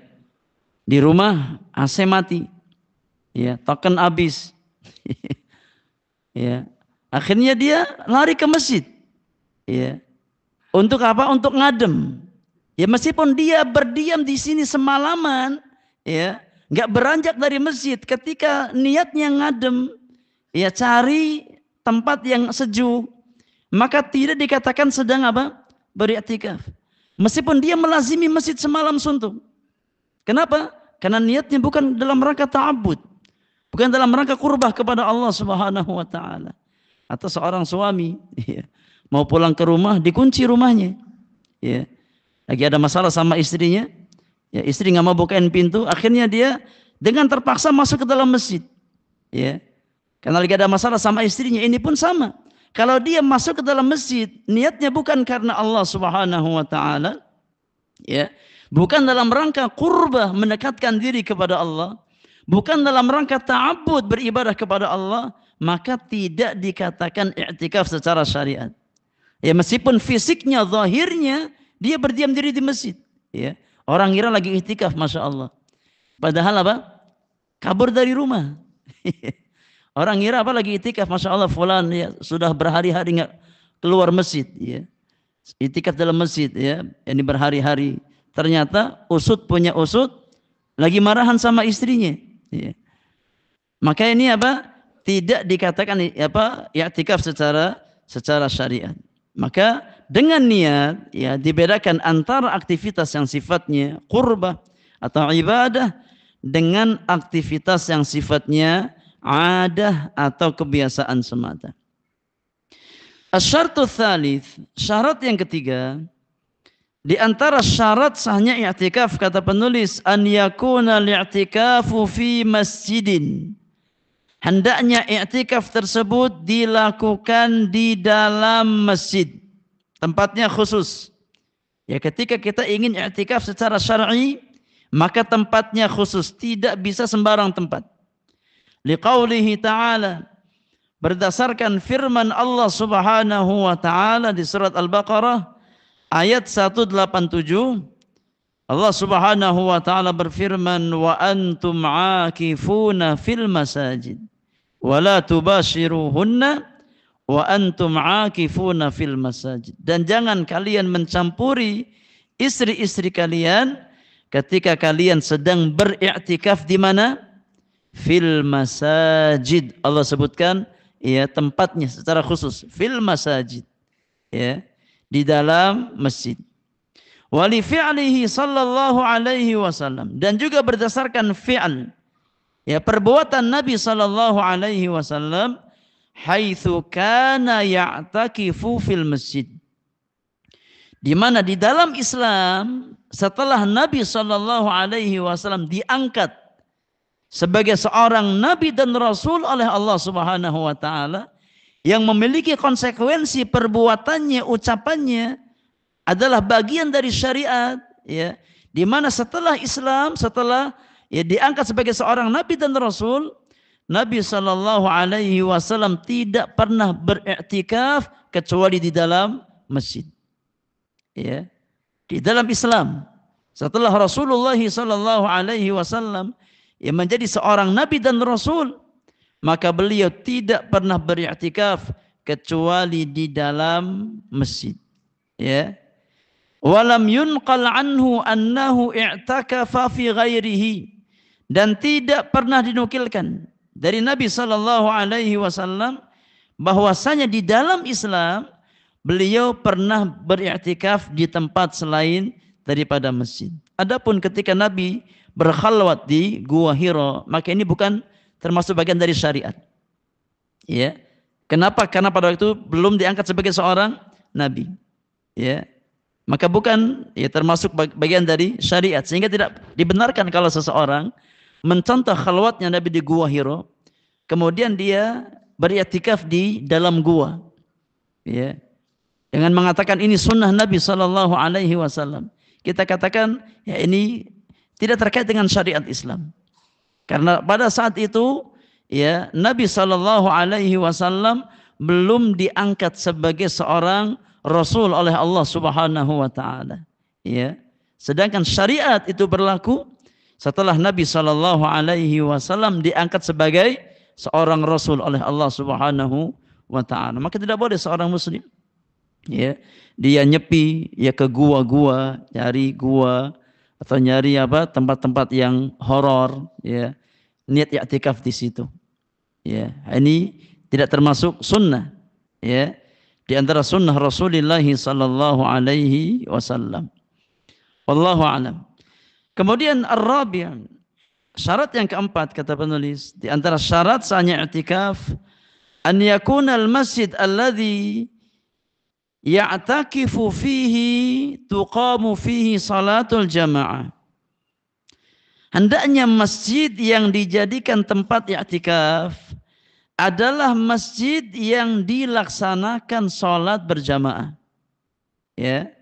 di rumah AC mati, ya, token habis, ya, akhirnya dia lari ke masjid, ya, untuk apa? Untuk ngadem, ya, meskipun dia berdiam di sini semalaman, ya, nggak beranjak dari masjid, ketika niatnya ngadem, ya, cari tempat yang sejuk, maka tidak dikatakan sedang apa? Beriktikaf. Meskipun dia melazimi masjid semalam suntuk. Kenapa? Karena niatnya bukan dalam rangka ta'abbud, bukan dalam rangka qurbah kepada Allah Subhanahu wa taala. Atau seorang suami ya, mau pulang ke rumah dikunci rumahnya. Ya. Lagi ada masalah sama istrinya, ya, istri nggak mau bukain pintu, akhirnya dia dengan terpaksa masuk ke dalam masjid. Ya. Karena lagi ada masalah sama istrinya, ini pun sama. Kalau dia masuk ke dalam masjid, niatnya bukan karena Allah Subhanahu wa taala, ya, bukan dalam rangka qurbah, mendekatkan diri kepada Allah, bukan dalam rangka ta'abbud, beribadah kepada Allah, maka tidak dikatakan i'tikaf secara syariat. Ya, meskipun fisiknya, zahirnya dia berdiam diri di masjid, ya. Orang kira lagi i'tikaf, Masya Allah. Padahal apa? kabur dari rumah. Orang ngira apa lagi itikaf, masya Allah fulan ya sudah berhari-hari nggak keluar masjid, ya. Itikaf dalam masjid, ya, ini berhari-hari. Ternyata usut punya usut lagi marahan sama istrinya. Ya. Maka ini apa? Tidak dikatakan apa i'tikaf secara syariat. Maka dengan niat ya dibedakan antara aktivitas yang sifatnya qurbah atau ibadah dengan aktivitas yang sifatnya adah atau kebiasaan semata. Asy-syartu tsalits, syarat yang ketiga, di antara syarat sahnya i'tikaf kata penulis an yakuna al-i'tikafu fi masjidin. Hendaknya i'tikaf tersebut dilakukan di dalam masjid. Tempatnya khusus. Ya, ketika kita ingin i'tikaf secara syar'i, maka tempatnya khusus, tidak bisa sembarang tempat. Liqaulihi ta'ala, berdasarkan firman Allah Subhanahu wa taala di surat Al-Baqarah ayat 187, Allah Subhanahu wa taala berfirman, wa antum aakifuna fil masajid wa la tubashiruhunna wa antum aakifuna fil masajid. Dan jangan kalian mencampuri istri-istri kalian ketika kalian sedang beriktikaf di mana? Fil masajid. Allah sebutkan ya tempatnya secara khusus, fil masajid. Ya, di dalam masjid. Wa li fi'lihi sallallahu alaihi wasallam, dan juga berdasarkan fi'l ya perbuatan Nabi sallallahu alaihi wasallam haitsu kana ya'takifu fil masjid. Di mana di dalam Islam setelah Nabi sallallahu alaihi wasallam diangkat sebagai seorang nabi dan rasul oleh Allah Subhanahu wa taala yang memiliki konsekuensi perbuatannya, ucapannya adalah bagian dari syariat, ya. Di mana setelah Islam, setelah ya diangkat sebagai seorang nabi dan rasul, Nabi sallallahu alaihi wasallam tidak pernah beriktikaf kecuali di dalam masjid. Ya. Di dalam Islam setelah Rasulullah sallallahu alaihi wasallam yang menjadi seorang nabi dan rasul, maka beliau tidak pernah beriktikaf kecuali di dalam masjid. Ya. Walam yunqal anhu annahu i'takafa fi ghairihi, dan tidak pernah dinukilkan dari Nabi sallallahu alaihi wasallam bahwasanya di dalam Islam beliau pernah beriktikaf di tempat selain daripada masjid. Adapun ketika Nabi berkhalwat di Gua Hira, maka ini bukan termasuk bagian dari syariat. Ya. Kenapa? Karena pada waktu itu belum diangkat sebagai seorang nabi. Ya. Maka bukan ya termasuk bagian dari syariat, sehingga tidak dibenarkan kalau seseorang mencontoh khalwatnya Nabi di Gua Hira, kemudian dia beriktikaf di dalam gua. Ya. Dengan mengatakan ini sunnah Nabi sallallahu alaihi wasallam. Kita katakan ya ini tidak terkait dengan syariat Islam. Karena pada saat itu ya Nabi sallallahu alaihi wasallam belum diangkat sebagai seorang rasul oleh Allah Subhanahu wa taala. Ya. Sedangkan syariat itu berlaku setelah Nabi sallallahu alaihi wasallam diangkat sebagai seorang rasul oleh Allah Subhanahu wa taala. Maka tidak boleh seorang muslim ya dia nyepi ya ke gua-gua, nyari gua atau nyari apa tempat-tempat yang horor, ya niat i'tikaf di situ, ya ini tidak termasuk sunnah, ya di antara sunnah Rasulullah sallallahu alaihi wasallam. Wallahu a'lam. Kemudian ar-rabi', syarat yang keempat kata penulis, di antara syarat sahnya i'tikaf an yakuna al-masjid alladhi ya'takifu fihi tuqamu fihi salatul jamaah. Hendaknya masjid yang dijadikan tempat i'tikaf adalah masjid yang dilaksanakan salat berjamaah. Ya,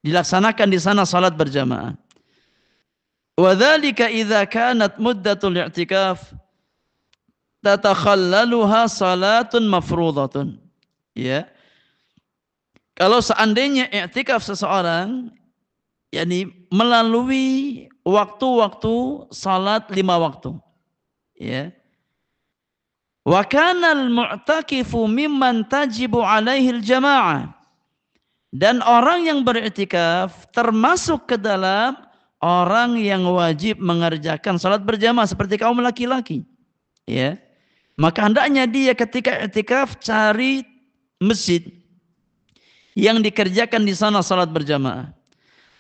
dilaksanakan di sana salat berjamaah. Wa dzalika idza kanat muddatul i'tikaf tatakhallaluha salatun mafruḍatun. Ya. Kalau seandainya i'tikaf seseorang yakni melalui waktu-waktu salat 5 waktu. Ya. Wa kana al-mu'takifu mimman tajibu alaihi al-jama'ah. Dan orang yang beriktikaf termasuk ke dalam orang yang wajib mengerjakan salat berjamaah seperti kaum laki-laki. Ya. Maka hendaknya dia ketika iktikaf cari masjid yang dikerjakan di sana salat berjamaah.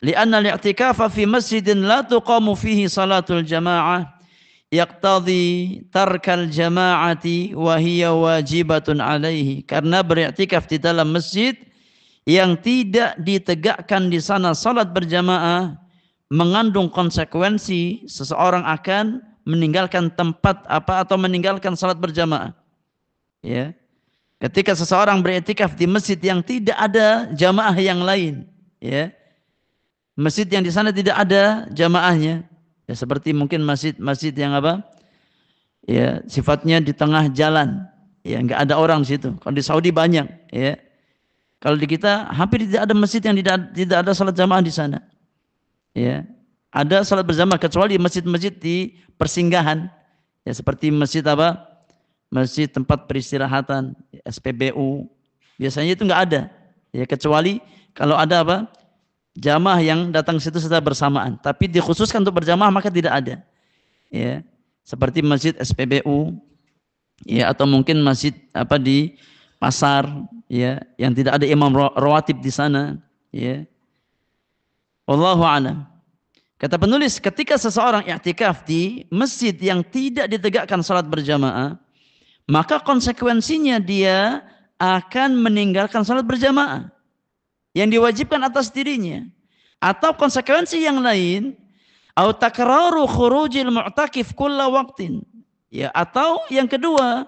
Lianna al-i'tikafa fi masjidin la tuqamu fihi salatul jamaah yaqtadhi tarkal jama'ati wa hiya wajibatun alaihi. Karena beriktikaf di dalam masjid yang tidak ditegakkan di sana salat berjamaah mengandung konsekuensi seseorang akan meninggalkan tempat atau meninggalkan salat berjamaah. Ya. Ketika seseorang beriktikaf di masjid yang tidak ada jamaah yang lain, ya. Masjid yang di sana tidak ada jamaahnya. Ya, seperti mungkin masjid yang apa? Ya, sifatnya di tengah jalan. Ya, enggak ada orang di situ. Kalau di Saudi banyak, ya. Kalau di kita hampir tidak ada masjid yang tidak ada salat jamaah di sana. Ya. Ada salat berjamaah kecuali masjid-masjid di persinggahan. Ya, seperti masjid apa? Masjid tempat peristirahatan, SPBU. Biasanya itu enggak ada. Ya, kecuali kalau ada apa? Jamaah yang datang situ secara bersamaan, tapi dikhususkan untuk berjamaah maka tidak ada. Ya, seperti masjid SPBU, ya, atau mungkin masjid apa di pasar, ya, yang tidak ada imam rawatib di sana, ya. Wallahu a'lam. Kata penulis, ketika seseorang i'tikaf di masjid yang tidak ditegakkan salat berjamaah, maka konsekuensinya dia akan meninggalkan salat berjamaah yang diwajibkan atas dirinya, atau konsekuensi yang lain, au takraru khurujil mu'takif kulla waqtin, ya, atau yang kedua,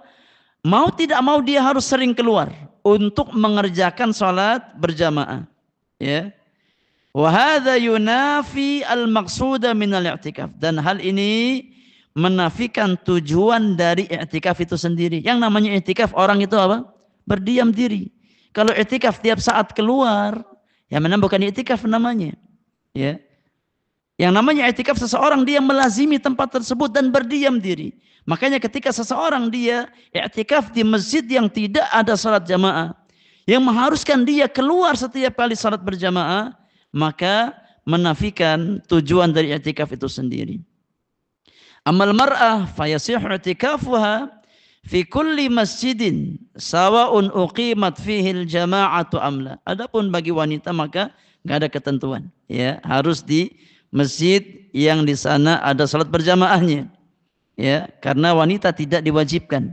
mau tidak mau dia harus sering keluar untuk mengerjakan salat berjamaah, ya. Wa hadza yunafi al-maqsuda min al-i'tikaf, dan hal ini menafikan tujuan dari i'tikaf itu sendiri. Yang namanya i'tikaf orang itu apa? Berdiam diri. Kalau i'tikaf tiap saat keluar, ya memang bukan i'tikaf namanya. Ya. Yang namanya i'tikaf seseorang dia melazimi tempat tersebut dan berdiam diri. Makanya ketika seseorang dia i'tikaf di masjid yang tidak ada salat jamaah, yang mengharuskan dia keluar setiap kali salat berjamaah, maka menafikan tujuan dari i'tikaf itu sendiri. Amal mar'ah fayasihu i'tikafuha fi kulli masjidin sawa'un uqimat fihi al-jama'atu amla. Adapun bagi wanita maka enggak ada ketentuan, ya, harus di masjid yang di sana ada salat berjamaahnya, ya, karena wanita tidak diwajibkan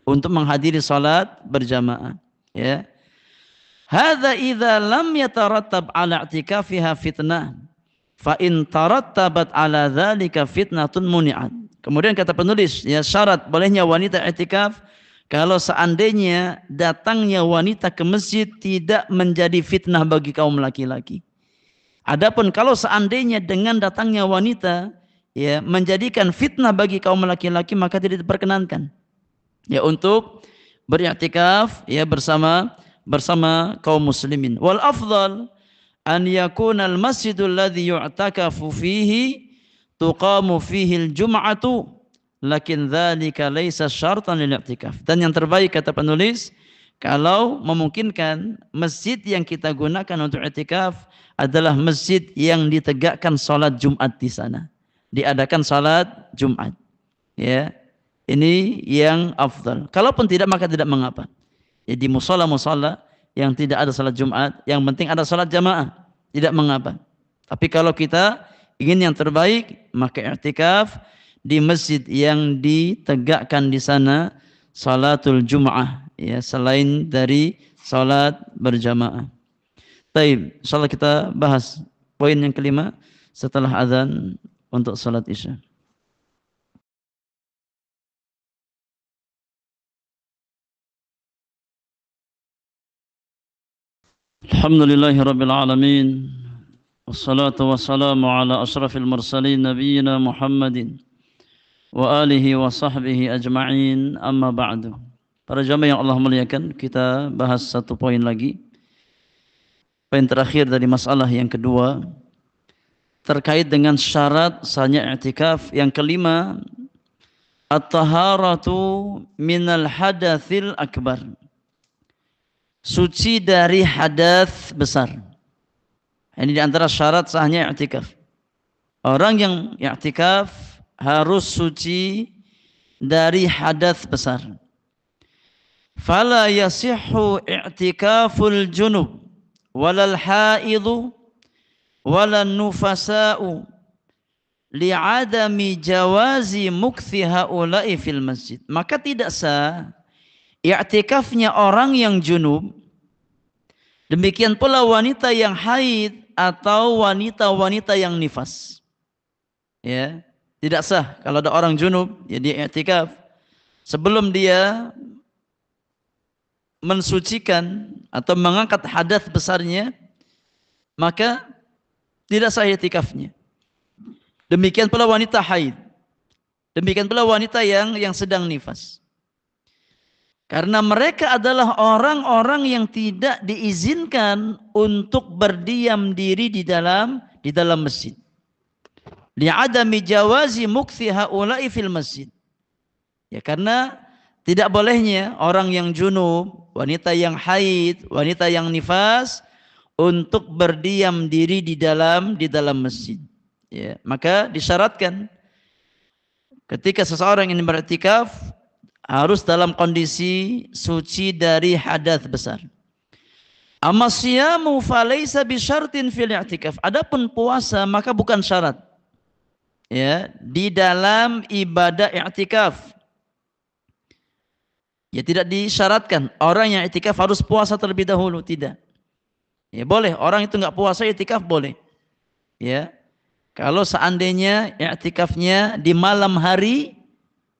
untuk menghadiri salat berjamaah, ya. Hadza idza lam yatarattab ala i'tikafiha fitnah fa in tarattabat ala dzalika fitnatun muni'at. Kemudian kata penulis, ya, syarat bolehnya wanita i'tikaf kalau seandainya datangnya wanita ke masjid tidak menjadi fitnah bagi kaum laki-laki. Adapun kalau seandainya dengan datangnya wanita, ya, menjadikan fitnah bagi kaum laki-laki, maka tidak diperkenankan, ya, untuk beriktikaf, ya, bersama kaum muslimin. Wal afdal an yakuna al masjidul ladzi yu'takafu fihi tuqamu fihi al-jum'atu lakin dzalika laisa syartan lil i'tikaf. Dan yang terbaik kata penulis, kalau memungkinkan masjid yang kita gunakan untuk i'tikaf adalah masjid yang ditegakkan salat Jumat di sana. Diadakan salat Jumat. Ya. Ini yang afdal. Kalaupun tidak maka tidak mengapa. Jadi musalla-musalla yang tidak ada salat Jumat, yang penting ada salat jamaah, tidak mengapa. Tapi kalau kita ingin yang terbaik, maka i'tikaf di masjid yang ditegakkan di sana salatul Jum'ah, ya, selain dari salat berjamaah. Baik, insyaallah kita bahas poin yang kelima setelah azan untuk salat Isya. Alhamdulillahirabbil alamin. Wassalatu wassalamu ala asyrafil mursalin nabiyina Muhammadin wa alihi wa sahbihi ajma'in, amma ba'du. Para jamaah yang Allah muliakan, kita bahas satu poin lagi. Poin terakhir dari masalah yang kedua terkait dengan syarat sahnya i'tikaf. Yang kelima, at-taharatu minal hadatsil akbar. Suci dari hadas besar. Ini di antara syarat sahnya i'tikaf. Orang yang i'tikaf harus suci dari hadas besar. Fala yasihhu i'tikaful junub walal haidu walan nufasa'u li'adami jawazi mukthi haula'i fil masjid. Maka tidak sah i'tikafnya orang yang junub, demikian pula wanita yang haid atau wanita-wanita yang nifas. Ya, tidak sah kalau ada orang junub ya dia i'tikaf sebelum dia mensucikan atau mengangkat hadas besarnya, maka tidak sah i'tikafnya. Demikian pula wanita haid. Demikian pula wanita yang sedang nifas. Karena mereka adalah orang-orang yang tidak diizinkan untuk berdiam diri di dalam masjid. Li'adami jawazi mukthi haula'i fil masjid. Ya, karena tidak bolehnya orang yang junub, wanita yang haid, wanita yang nifas untuk berdiam diri di dalam masjid. Ya, maka disyaratkan ketika seseorang ingin beriktikaf harus dalam kondisi suci dari hadas besar. Amma siyamu falaysa bisyartin fil i'tikaf. Adapun puasa maka bukan syarat. Ya, di dalam ibadah i'tikaf. Ya, tidak disyaratkan orang yang i'tikaf harus puasa terlebih dahulu, tidak. Ya, boleh orang itu enggak puasa i'tikaf boleh. Ya. Kalau seandainya i'tikafnya di malam hari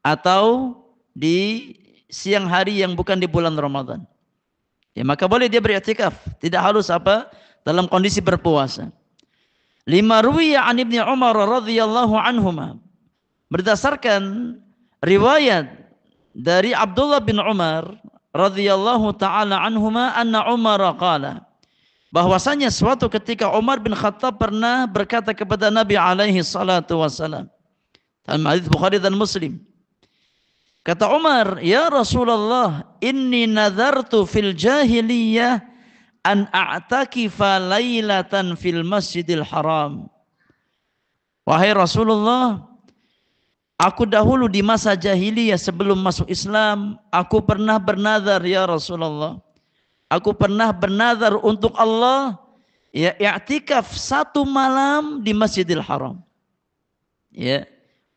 atau di siang hari yang bukan di bulan Ramadan, ya maka boleh dia beriktikaf, tidak harus dalam kondisi berpuasa. Lima ruwiya an Ibnu Umar radhiyallahu anhuma, berdasarkan riwayat dari Abdullah bin Umar radhiyallahu taala anhuma anna Umar qala, bahwasanya suatu ketika Umar bin Khattab pernah berkata kepada Nabi alaihi salatu wasalam, dalam hadis Bukhari dan Muslim. Kata Umar, ya Rasulullah, inni nadhartu fil jahiliyah an a'takifa lailatan fil masjidil haram. Wahai Rasulullah, aku dahulu di masa jahiliyah sebelum masuk Islam, aku pernah bernazar ya Rasulullah. Aku pernah bernazar untuk Allah, ya i'tikaf satu malam di Masjidil Haram. Ya,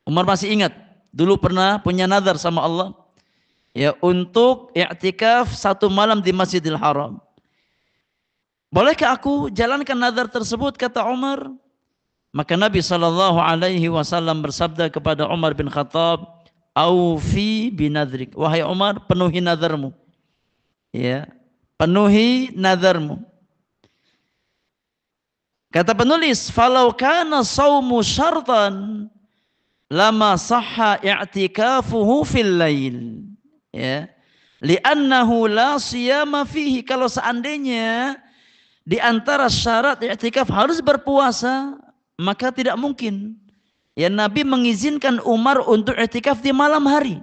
Umar masih ingat. Dulu pernah punya nazar sama Allah ya untuk i'tikaf satu malam di Masjidil Haram. Bolehkah aku jalankan nazar tersebut, kata Umar? Maka Nabi SAW bersabda kepada Umar bin Khattab, aufi binadrik, wahai Umar, penuhi nazarmu. Ya, penuhi nazarmu. Kata penulis, falau kana saumu syartan lama sahha i'tikafuhu fil lail. Ya. Li'annahu la siyama fihi, kalau seandainya di antara syarat i'tikaf harus berpuasa, maka tidak mungkin ya Nabi mengizinkan Umar untuk i'tikaf di malam hari.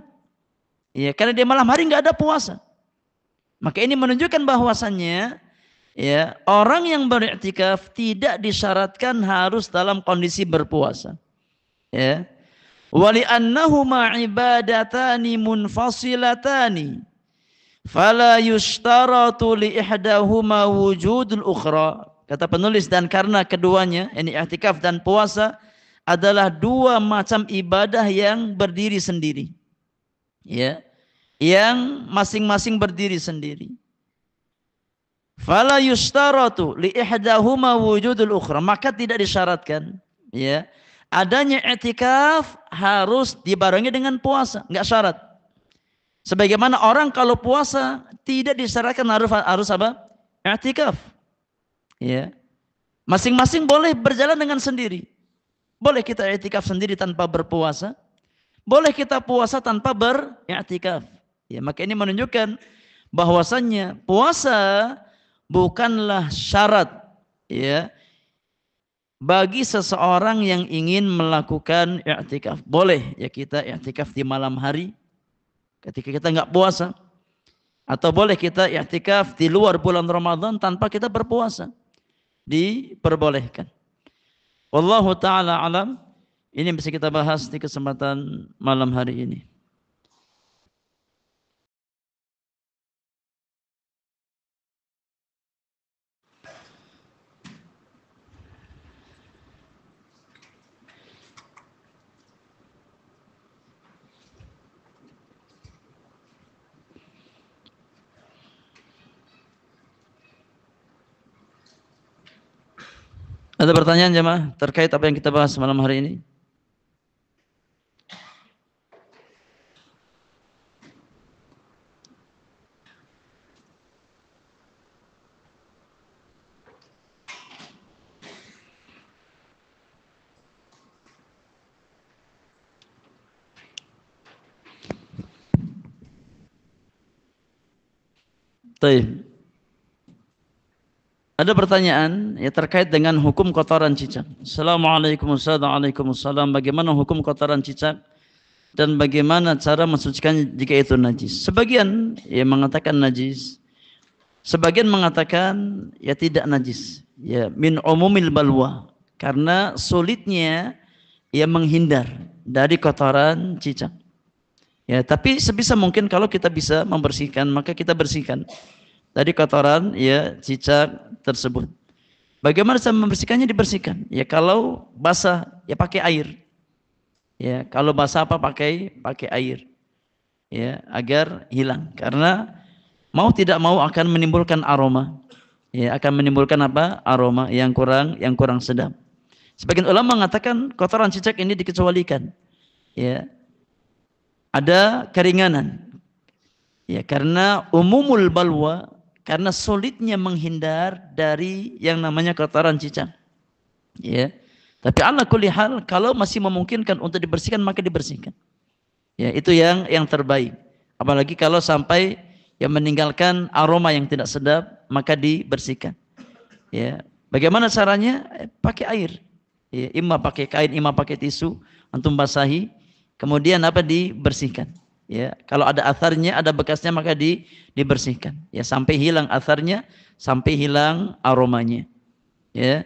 Ya, karena di malam hari enggak ada puasa. Maka ini menunjukkan bahwasannya ya orang yang beriktikaf tidak disyaratkan harus dalam kondisi berpuasa. Ya. Wali annahuma ibadatani munfasilatani fala yushtaratu li ihdahuma wujudul ukhra. Kata penulis, dan karena keduanya, ini i'tikaf dan puasa adalah dua macam ibadah yang berdiri sendiri. Ya. Yang masing-masing berdiri sendiri. Fala yushtaratu li ihdahuma wujudul ukhra, maka tidak disyaratkan ya adanya i'tikaf harus dibarengi dengan puasa, enggak syarat. Sebagaimana orang kalau puasa tidak disyaratkan harus apa? I'tikaf. Ya. Masing-masing boleh berjalan dengan sendiri. Boleh kita i'tikaf sendiri tanpa berpuasa, boleh kita puasa tanpa beriktikaf. Ya, maka ini menunjukkan bahwasannya puasa bukanlah syarat ya bagi seseorang yang ingin melakukan i'tikaf. Boleh ya kita i'tikaf di malam hari ketika kita nggak puasa. Atau boleh kita i'tikaf di luar bulan Ramadan tanpa kita berpuasa. Diperbolehkan. Wallahu ta'ala alam. Ini yang bisa kita bahas di kesempatan malam hari ini. Ada pertanyaan jemaah terkait apa yang kita bahas malam hari ini? Baik. Ada pertanyaan ya terkait dengan hukum kotoran cicak. Assalamualaikum warahmatullahi wabarakatuh. Bagaimana hukum kotoran cicak dan bagaimana cara mensucikan jika itu najis? Sebagian yang mengatakan najis, sebagian mengatakan ya tidak najis. Ya min umumil balwa, karena sulitnya ya menghindar dari kotoran cicak. Ya, tapi sebisa mungkin kalau kita bisa membersihkan maka kita bersihkan dari kotoran ya cicak tersebut. Bagaimana cara membersihkannya? Dibersihkan. Ya kalau basah ya pakai air. Ya kalau basah apa pakai air. Ya agar hilang. Karena mau tidak mau akan menimbulkan aroma. Ya akan menimbulkan apa? Aroma yang kurang sedap. Sebagian ulama mengatakan kotoran cicak ini dikecualikan. Ya. Ada keringanan. Ya karena umumul balwa, karena sulitnya menghindar dari yang namanya kotoran cicak. Ya. Tapi ala kulli hal kalau masih memungkinkan untuk dibersihkan maka dibersihkan. Ya, itu yang terbaik. Apalagi kalau sampai yang meninggalkan aroma yang tidak sedap maka dibersihkan. Ya. Bagaimana caranya? Pakai air. Ya, imma pakai kain, imma pakai tisu, antum basahi, kemudian apa dibersihkan. Ya, kalau ada atharnya, ada bekasnya maka dibersihkan. Ya, sampai hilang atharnya, sampai hilang aromanya. Ya.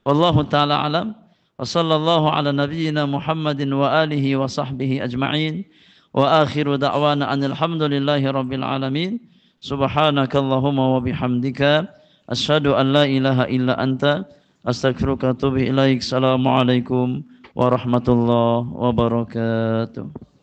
Wallahu taala alam. Wa sallallahu ala nabiyyina Muhammadin wa alihi wa sahbihi ajma'in. Wa akhiru da'wana anil hamdulillahi rabbil alamin. Subhanakallahumma wa bihamdika asyhadu an la ilaha illa anta astaghfiruka wa atubu ilaik. Assalamualaikum warahmatullahi wabarakatuh.